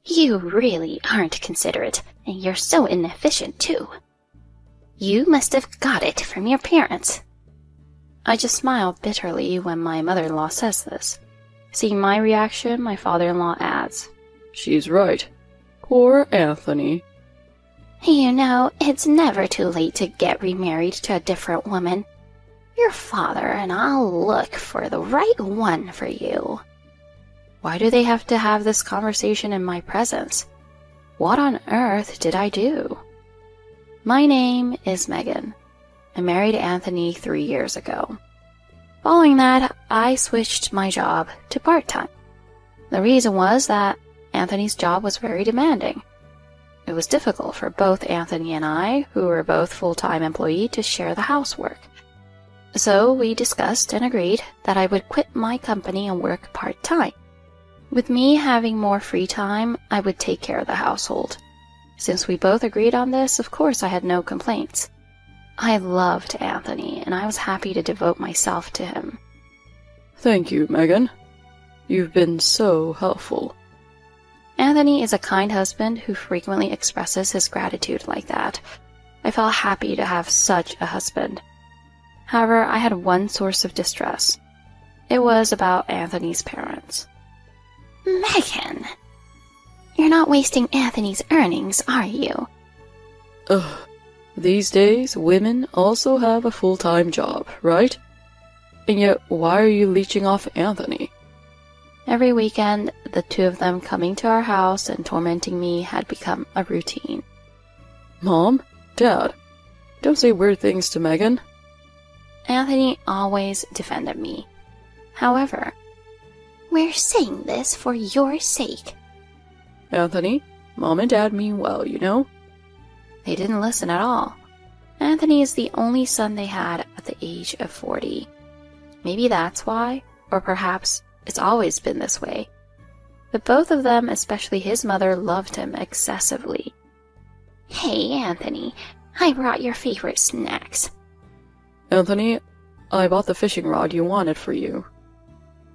You really aren't considerate, and you're so inefficient, too. You must have got it from your parents. I just smile bitterly when my mother-in-law says this. Seeing my reaction, my father-in-law adds, She's right. Poor Anthony. You know, it's never too late to get remarried to a different woman. Your father and I'll look for the right one for you. Why do they have to have this conversation in my presence? What on earth did I do? My name is Megan. I married Anthony 3 years ago. Following that, I switched my job to part-time. The reason was that Anthony's job was very demanding. It was difficult for both Anthony and I, who were both full-time employees, to share the housework. So we discussed and agreed that I would quit my company and work part-time. With me having more free time, I would take care of the household. Since we both agreed on this, of course I had no complaints. I loved Anthony, and I was happy to devote myself to him. Thank you, Megan. You've been so helpful. Anthony is a kind husband who frequently expresses his gratitude like that. I felt happy to have such a husband. However, I had one source of distress. It was about Anthony's parents. Megan! You're not wasting Anthony's earnings, are you? Ugh. These days, women also have a full-time job, right? And yet, why are you leeching off Anthony? Every weekend, the two of them coming to our house and tormenting me had become a routine. Mom? Dad? Don't say weird things to Megan. Anthony always defended me. However, we're saying this for your sake. Anthony, Mom and Dad mean well, you know? They didn't listen at all. Anthony is the only son they had at the age of 40. Maybe that's why, or perhaps it's always been this way. But both of them, especially his mother, loved him excessively. Hey, Anthony, I brought your favorite snacks. Anthony, I bought the fishing rod you wanted for you.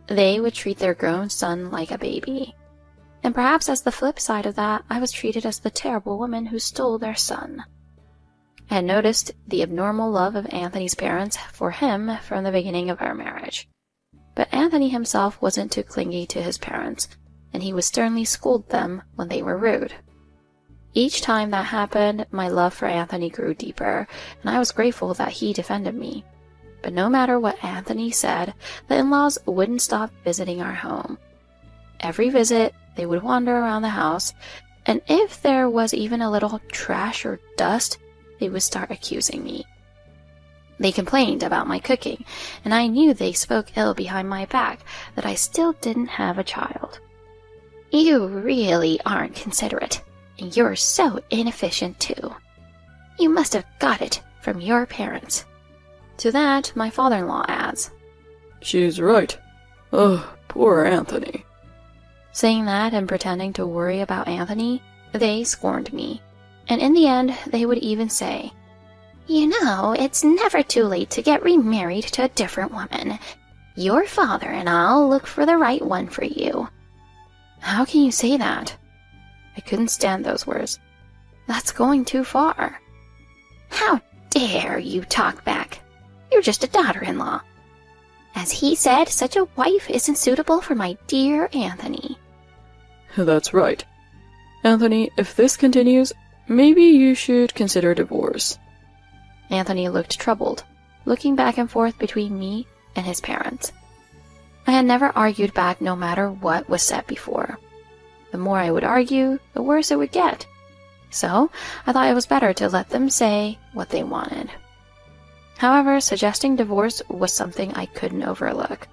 They would treat their grown son like a baby. And perhaps as the flip side of that, I was treated as the terrible woman who stole their son. I had noticed the abnormal love of Anthony's parents for him from the beginning of our marriage. But Anthony himself wasn't too clingy to his parents, and he would sternly scold them when they were rude. Each time that happened, my love for Anthony grew deeper, and I was grateful that he defended me. But no matter what Anthony said, the in-laws wouldn't stop visiting our home. Every visit, they would wander around the house, and if there was even a little trash or dust, they would start accusing me. They complained about my cooking, and I knew they spoke ill behind my back that I still didn't have a child. You really aren't considerate, and you're so inefficient too. You must have got it from your parents. To that, my father-in-law adds, She's right. Ugh, poor Anthony. Saying that and pretending to worry about Anthony, they scorned me. And in the end, they would even say, You know, it's never too late to get remarried to a different woman. Your father and I'll look for the right one for you. How can you say that? I couldn't stand those words. That's going too far. How dare you talk back? You're just a daughter-in-law. As he said, such a wife isn't suitable for my dear Anthony. That's right. Anthony, if this continues, maybe you should consider divorce. Anthony looked troubled, looking back and forth between me and his parents. I had never argued back no matter what was said before. The more I would argue, the worse it would get. So, I thought it was better to let them say what they wanted. However, suggesting divorce was something I couldn't overlook.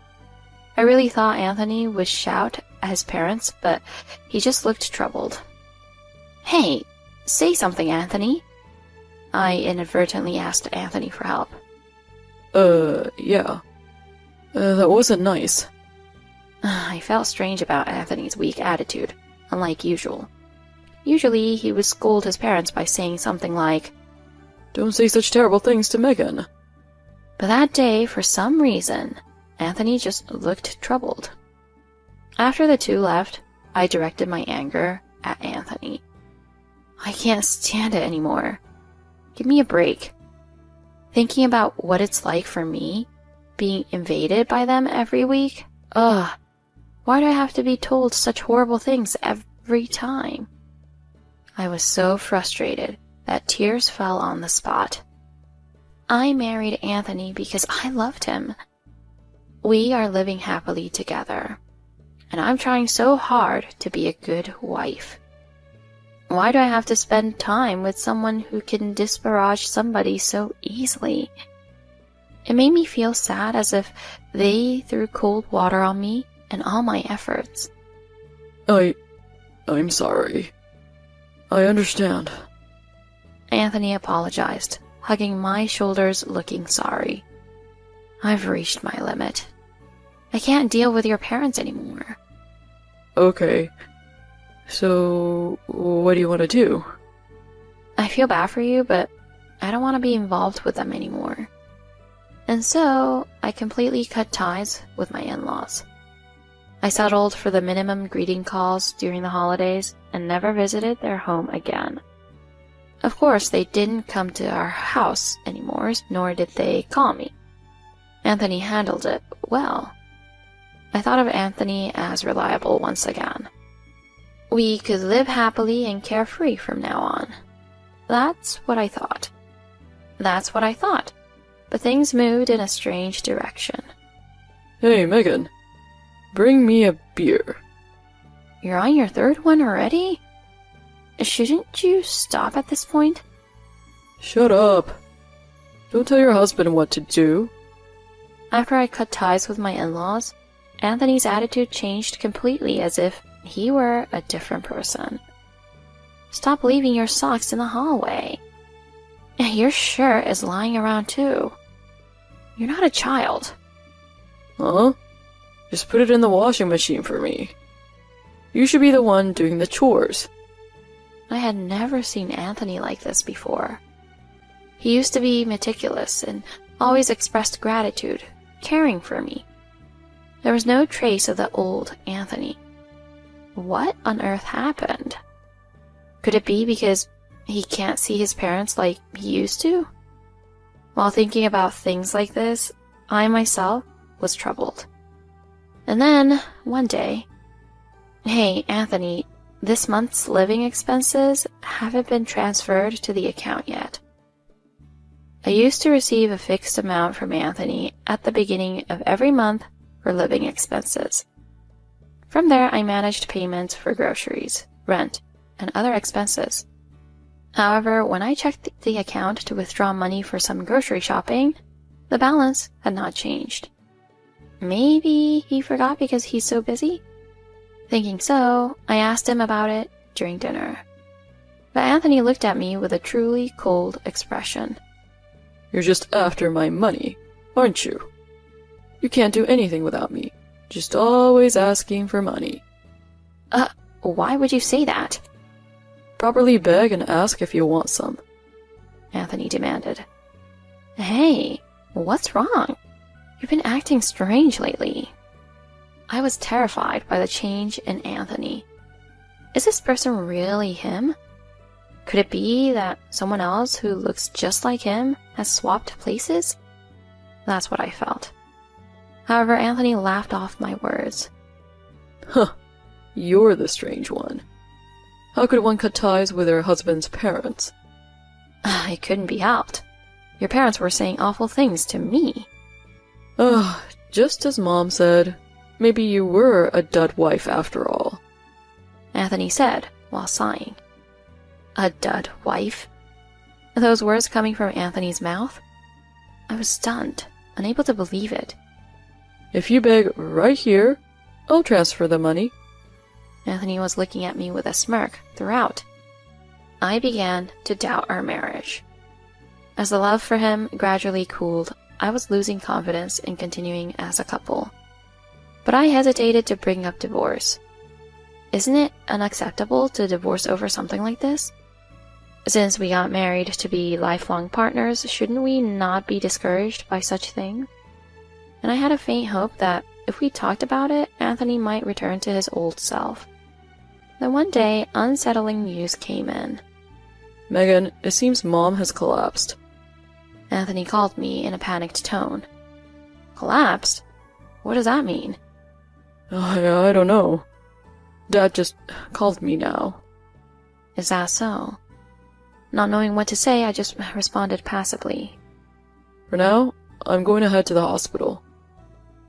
I really thought Anthony would shout at his parents, but he just looked troubled. Hey, say something, Anthony. I inadvertently asked Anthony for help. Yeah. That wasn't nice. I felt strange about Anthony's weak attitude, unlike usual. Usually, he would scold his parents by saying something like, Don't say such terrible things to Megan. But that day, for some reason, Anthony just looked troubled. After the two left, I directed my anger at Anthony. I can't stand it anymore. Give me a break. Thinking about what it's like for me, being invaded by them every week, ugh. Why do I have to be told such horrible things every time? I was so frustrated that tears fell on the spot. I married Anthony because I loved him. We are living happily together, and I'm trying so hard to be a good wife. Why do I have to spend time with someone who can disparage somebody so easily? It made me feel sad, as if they threw cold water on me and all my efforts. I'm sorry. I understand. Anthony apologized, hugging my shoulders, looking sorry. I've reached my limit. I can't deal with your parents anymore. Okay. So, what do you want to do? I feel bad for you, but I don't want to be involved with them anymore. And so, I completely cut ties with my in-laws. I settled for the minimum greeting calls during the holidays and never visited their home again. Of course, they didn't come to our house anymore, nor did they call me. Anthony handled it well. I thought of Anthony as reliable once again. We could live happily and carefree from now on. That's what I thought. But things moved in a strange direction. Hey, Megan. Bring me a beer. You're on your third one already? Shouldn't you stop at this point? Shut up. Don't tell your husband what to do. After I cut ties with my in-laws, Anthony's attitude changed completely, as if he were a different person. Stop leaving your socks in the hallway. Your shirt is lying around too. You're not a child. Huh? Just put it in the washing machine for me. You should be the one doing the chores. I had never seen Anthony like this before. He used to be meticulous and always expressed gratitude, caring for me. There was no trace of the old Anthony. What on earth happened? Could it be because he can't see his parents like he used to? While thinking about things like this, I myself was troubled. And then, one day, "Hey, Anthony, this month's living expenses haven't been transferred to the account yet." I used to receive a fixed amount from Anthony at the beginning of every month for living expenses. From there, I managed payments for groceries, rent, and other expenses. However, when I checked the account to withdraw money for some grocery shopping, the balance had not changed. Maybe he forgot because he's so busy? Thinking so, I asked him about it during dinner. But Anthony looked at me with a truly cold expression. You're just after my money, aren't you? You can't do anything without me. Just always asking for money. Why would you say that? Properly beg and ask if you want some, Anthony demanded. Hey, what's wrong? You've been acting strange lately. I was terrified by the change in Anthony. Is this person really him? Could it be that someone else who looks just like him has swapped places? That's what I felt. However, Anthony laughed off my words. Huh, you're the strange one. How could one cut ties with her husband's parents? It couldn't be helped. Your parents were saying awful things to me. Just as Mom said, maybe you were a dud wife after all, Anthony said while sighing. A dud wife? Those words coming from Anthony's mouth? I was stunned, unable to believe it. If you beg right here, I'll transfer the money. Anthony was looking at me with a smirk throughout. I began to doubt our marriage. As the love for him gradually cooled, I was losing confidence in continuing as a couple. But I hesitated to bring up divorce. Isn't it unacceptable to divorce over something like this? Since we got married to be lifelong partners, shouldn't we not be discouraged by such things? And I had a faint hope that if we talked about it, Anthony might return to his old self. Then one day, unsettling news came in. Megan, it seems Mom has collapsed. Anthony called me in a panicked tone. Collapsed? What does that mean? I don't know. Dad just called me now. Is that so? Not knowing what to say, I just responded passively. For now, I'm going to head to the hospital.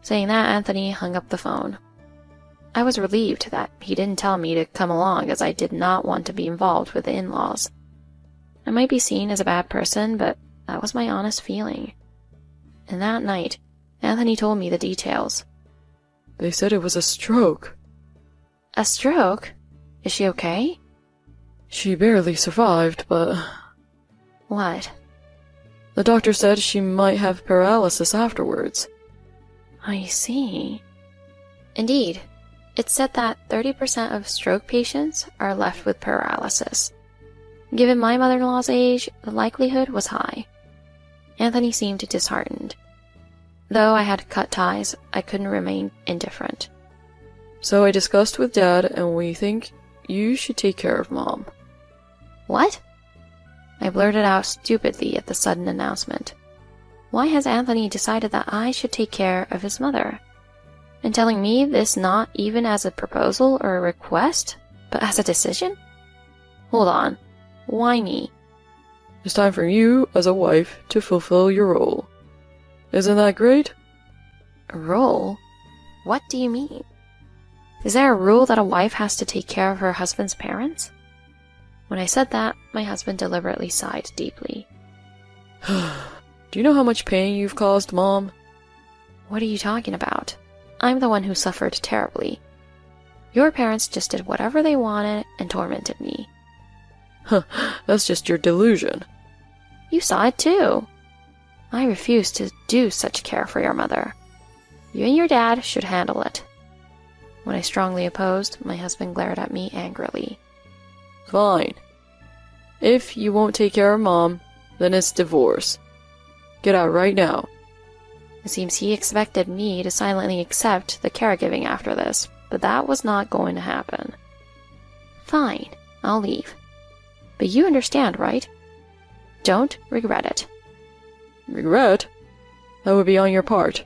Saying that, Anthony hung up the phone. I was relieved that he didn't tell me to come along, as I did not want to be involved with the in-laws. I might be seen as a bad person, but that was my honest feeling. And that night, Anthony told me the details. They said it was a stroke. A stroke? Is she okay? She barely survived, but... What? The doctor said she might have paralysis afterwards. I see. Indeed, it's said that 30% of stroke patients are left with paralysis. Given my mother-in-law's age, the likelihood was high. Anthony seemed disheartened. Though I had cut ties, I couldn't remain indifferent. So I discussed with Dad, and we think you should take care of Mom. What? I blurted out stupidly at the sudden announcement. Why has Anthony decided that I should take care of his mother? And telling me this not even as a proposal or a request, but as a decision? Hold on. Why me? It's time for you, as a wife, to fulfill your role. Isn't that great? A role? What do you mean? Is there a rule that a wife has to take care of her husband's parents? When I said that, my husband deliberately sighed deeply. Do you know how much pain you've caused, Mom? What are you talking about? I'm the one who suffered terribly. Your parents just did whatever they wanted and tormented me. That's just your delusion. You saw it too. I refuse to do such care for your mother. You and your dad should handle it. When I strongly opposed, my husband glared at me angrily. Fine. If you won't take care of Mom, then it's divorce. Get out right now. It seems he expected me to silently accept the caregiving after this, but that was not going to happen. Fine, I'll leave. But you understand, right? Don't regret it. Regret? That would be on your part.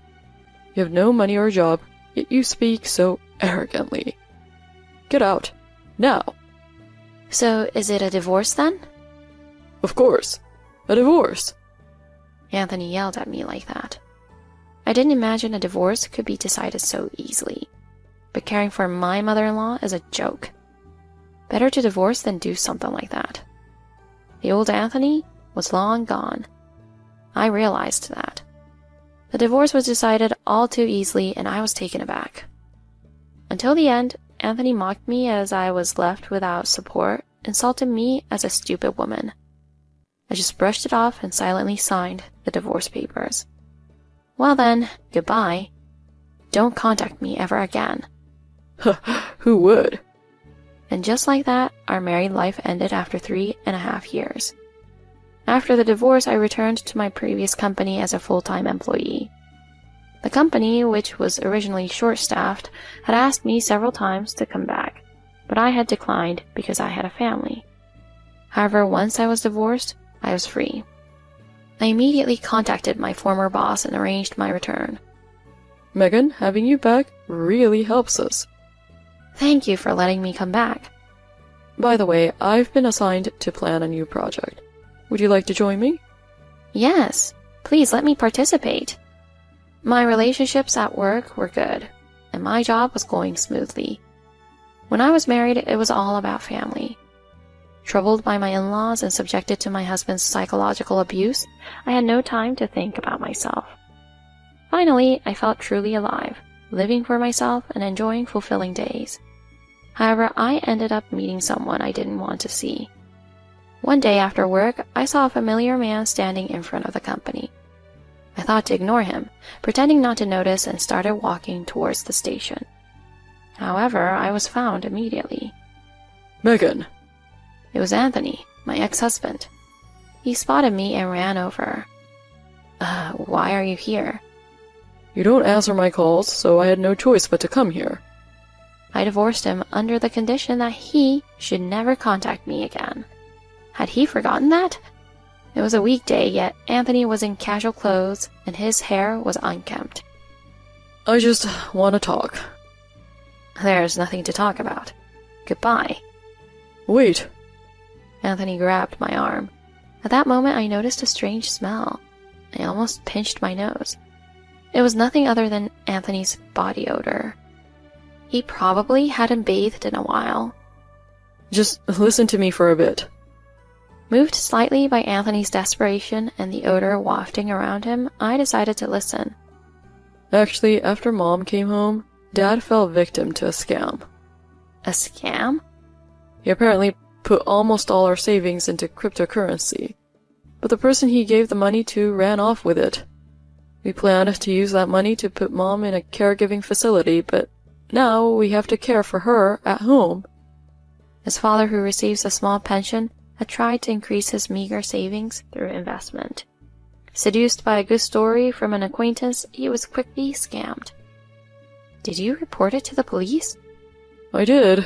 You have no money or job, yet you speak so arrogantly. Get out. Now. So, is it a divorce then? Of course. A divorce. Anthony yelled at me like that. I didn't imagine a divorce could be decided so easily. But caring for my mother-in-law is a joke. Better to divorce than do something like that. The old Anthony was long gone. I realized that. The divorce was decided all too easily, and I was taken aback. Until the end, Anthony mocked me as I was left without support, insulted me as a stupid woman. I just brushed it off and silently signed the divorce papers. Well then, goodbye. Don't contact me ever again. Who would? And just like that, our married life ended after 3.5 years. After the divorce, I returned to my previous company as a full-time employee. The company, which was originally short-staffed, had asked me several times to come back, but I had declined because I had a family. However, once I was divorced, I was free. I immediately contacted my former boss and arranged my return. Megan, having you back really helps us. Thank you for letting me come back. By the way, I've been assigned to plan a new project. Would you like to join me? Yes, please let me participate. My relationships at work were good, and my job was going smoothly. When I was married, it was all about family. Troubled by my in-laws and subjected to my husband's psychological abuse, I had no time to think about myself. Finally, I felt truly alive, living for myself and enjoying fulfilling days. However, I ended up meeting someone I didn't want to see. One day after work, I saw a familiar man standing in front of the company. I thought to ignore him, pretending not to notice, and started walking towards the station. However, I was found immediately. Megan! It was Anthony, my ex-husband. He spotted me and ran over. Why are you here? You don't answer my calls, so I had no choice but to come here. I divorced him under the condition that he should never contact me again. Had he forgotten that? It was a weekday, yet Anthony was in casual clothes and his hair was unkempt. I just want to talk. There's nothing to talk about. Goodbye. Wait. Anthony grabbed my arm. At that moment, I noticed a strange smell. I almost pinched my nose. It was nothing other than Anthony's body odor. He probably hadn't bathed in a while. Just listen to me for a bit. Moved slightly by Anthony's desperation and the odor wafting around him, I decided to listen. Actually, after Mom came home, Dad fell victim to a scam. A scam? He apparently put almost all our savings into cryptocurrency, but the person he gave the money to ran off with it. We planned to use that money to put Mom in a caregiving facility, but now we have to care for her at home. His father, who receives a small pension, had tried to increase his meager savings through investment. Seduced by a good story from an acquaintance, he was quickly scammed. Did you report it to the police? I did,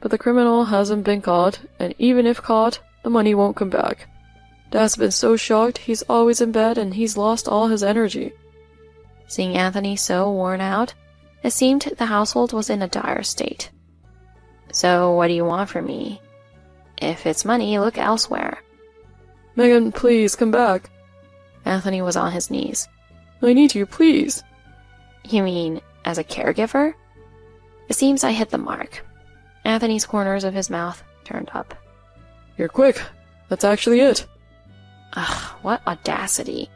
but the criminal hasn't been caught, and even if caught, the money won't come back. Dad's been so shocked he's always in bed and he's lost all his energy. Seeing Anthony so worn out, it seemed the household was in a dire state. So what do you want from me? If it's money, look elsewhere. Megan, please, come back. Anthony was on his knees. I need you, please. You mean as a caregiver? It seems I hit the mark. Anthony's corners of his mouth turned up. You're quick. That's actually it. Ugh, what audacity.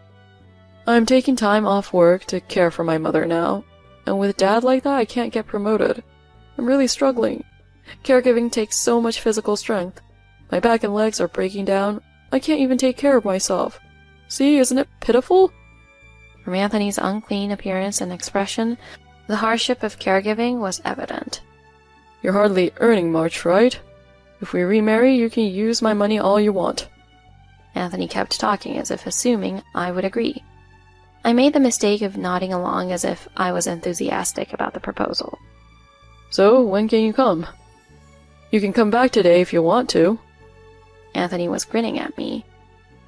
I'm taking time off work to care for my mother now, and with Dad like that, I can't get promoted. I'm really struggling. Caregiving takes so much physical strength. My back and legs are breaking down. I can't even take care of myself. See, isn't it pitiful? From Anthony's unclean appearance and expression, the hardship of caregiving was evident. You're hardly earning much, right? If we remarry, you can use my money all you want. Anthony kept talking as if assuming I would agree. I made the mistake of nodding along as if I was enthusiastic about the proposal. So, when can you come? You can come back today if you want to. Anthony was grinning at me.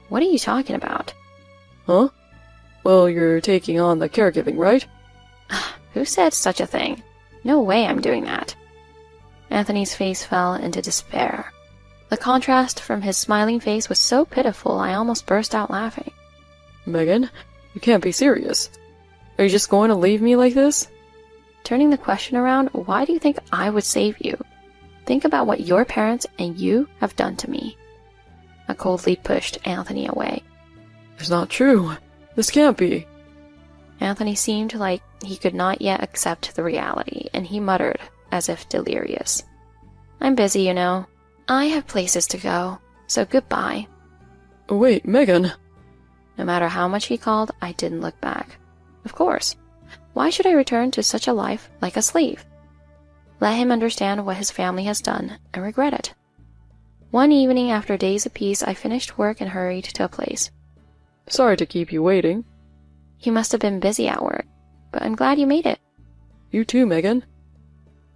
What are you talking about? Huh? Well, you're taking on the caregiving, right? Who said such a thing? No way I'm doing that. Anthony's face fell into despair. The contrast from his smiling face was so pitiful I almost burst out laughing. Megan, you can't be serious. Are you just going to leave me like this? Turning the question around, why do you think I would save you? Think about what your parents and you have done to me. I coldly pushed Anthony away. It's not true. This can't be. Anthony seemed like he could not yet accept the reality, and he muttered, as if delirious. I'm busy, you know. I have places to go, so goodbye. Wait, Megan. No matter how much he called, I didn't look back. Of course. Why should I return to such a life like a slave? Let him understand what his family has done and regret it. One evening after days of peace, I finished work and hurried to a place. Sorry to keep you waiting. You must have been busy at work, but I'm glad you made it. You too, Megan.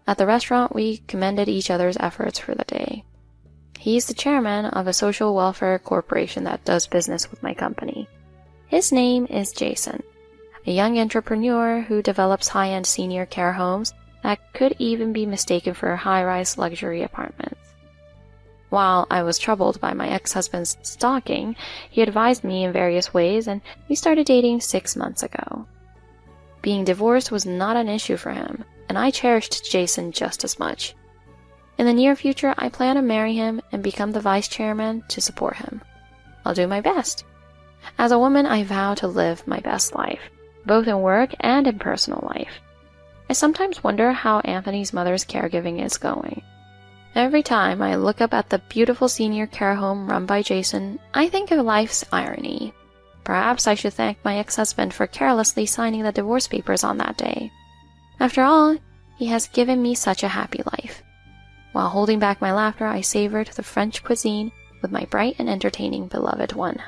At the restaurant, we commended each other's efforts for the day. He's the chairman of a social welfare corporation that does business with my company. His name is Jason, a young entrepreneur who develops high-end senior care homes that could even be mistaken for high-rise luxury apartments. While I was troubled by my ex-husband's stalking, he advised me in various ways, and we started dating 6 months ago. Being divorced was not an issue for him, and I cherished Jason just as much. In the near future, I plan to marry him and become the vice chairman to support him. I'll do my best. As a woman, I vow to live my best life, both in work and in personal life. I sometimes wonder how Anthony's mother's caregiving is going. Every time I look up at the beautiful senior care home run by Jason, I think of life's irony. Perhaps I should thank my ex-husband for carelessly signing the divorce papers on that day. After all, he has given me such a happy life. While holding back my laughter, I savored the French cuisine with my bright and entertaining beloved one.